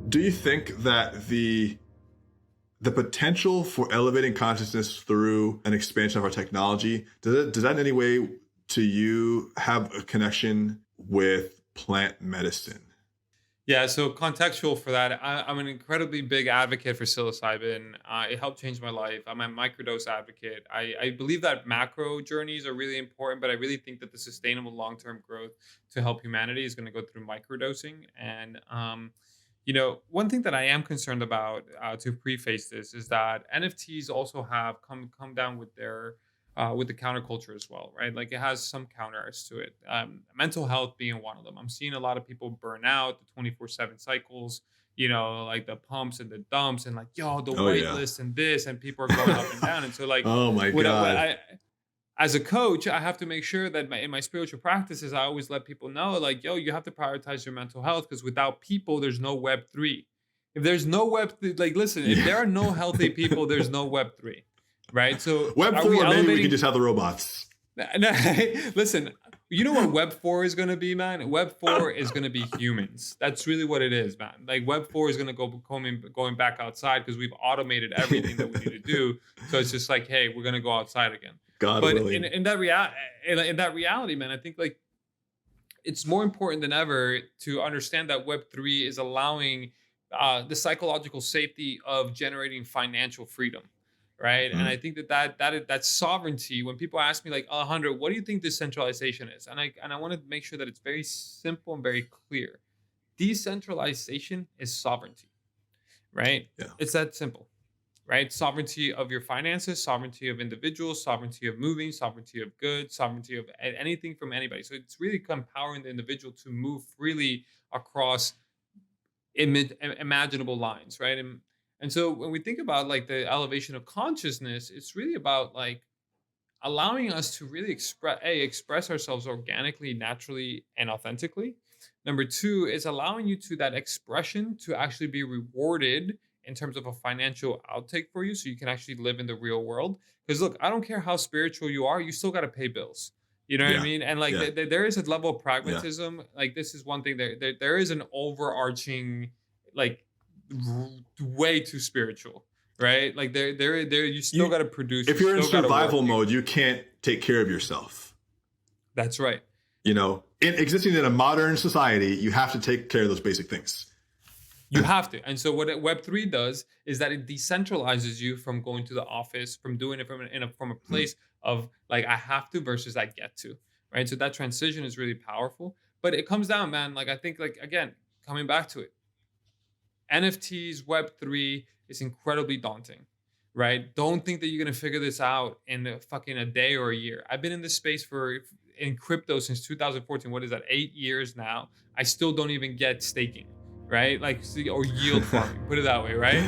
Do you think that the potential for elevating consciousness through an expansion of our technology, does that in any way to you have a connection with plant medicine? Yeah, so contextual for that, I'm an incredibly big advocate for psilocybin. It helped change my life. I'm a microdose advocate. I believe that macro journeys are really important, but I really think that the sustainable long term growth to help humanity is going to go through microdosing. And one thing that I am concerned about, to preface this, is that NFTs also have come down with the counterculture as well, right? Like it has some counters to it. Mental health being one of them. I'm seeing a lot of people burn out the 24/7 cycles. Like the pumps and the dumps, and like the Oh white yeah. list and this, and people are going up and down. And so like, Oh my what God. I as a coach, I have to make sure that in my spiritual practices, I always let people know, like, you have to prioritize your mental health, because without people, there's no Web3. If there's no like, listen, if Yeah. there are no healthy people, there's no Web3, right? So, Web are we 4, maybe we can elevating? just have the robots. No, listen, you know what Web 4 is going to be, man? Web 4 is going to be humans. That's really what it is, man. Like Web 4 is going to going back outside, because we've automated everything that we need to do. So it's just like, hey, we're going to go outside again. God But willing. in that reality, man, I think like it's more important than ever to understand that Web 3 is allowing the psychological safety of generating financial freedom, right? And I Mm. think that sovereignty. When people ask me like, Alejandro, what do you think decentralization is? And I want to make sure that it's very simple and very clear. Decentralization is sovereignty, right? Yeah. It's that simple, right? Sovereignty of your finances, sovereignty of individuals, sovereignty of moving, sovereignty of goods, sovereignty of anything from anybody. So it's really empowering the individual to move freely across imaginable lines, right? And so when we think about like the elevation of consciousness, it's really about like allowing us to really express ourselves organically, naturally, and authentically. Number two is allowing you to that expression to actually be rewarded in terms of a financial outtake for you, so you can actually live in the real world. Because look, I don't care how spiritual you are, you still got to pay bills. You know what I Yeah. mean? And like Yeah. there is a level of Yeah. pragmatism. Like this is one thing, there is an overarching, like, way too spiritual, right? Like there you still You, got to produce, if you you're in still got to work. survival mode, you can't take care of yourself. That's right. Existing in a modern society, you have to take care of those basic things. You have to. And so what Web 3 does is that it decentralizes you from going to the office, from doing it from a Mm. place of like I have to versus I get to, right? So that transition is really powerful. But it comes down, man. Like I think, like, again, coming back to it, NFTs, Web 3 is incredibly daunting, right? Don't think that you're gonna figure this out in a day or a year. I've been in this space in crypto since 2014. What is that? 8 years now. I still don't even get staking, right? Like, or yield farming. Put it that way, right?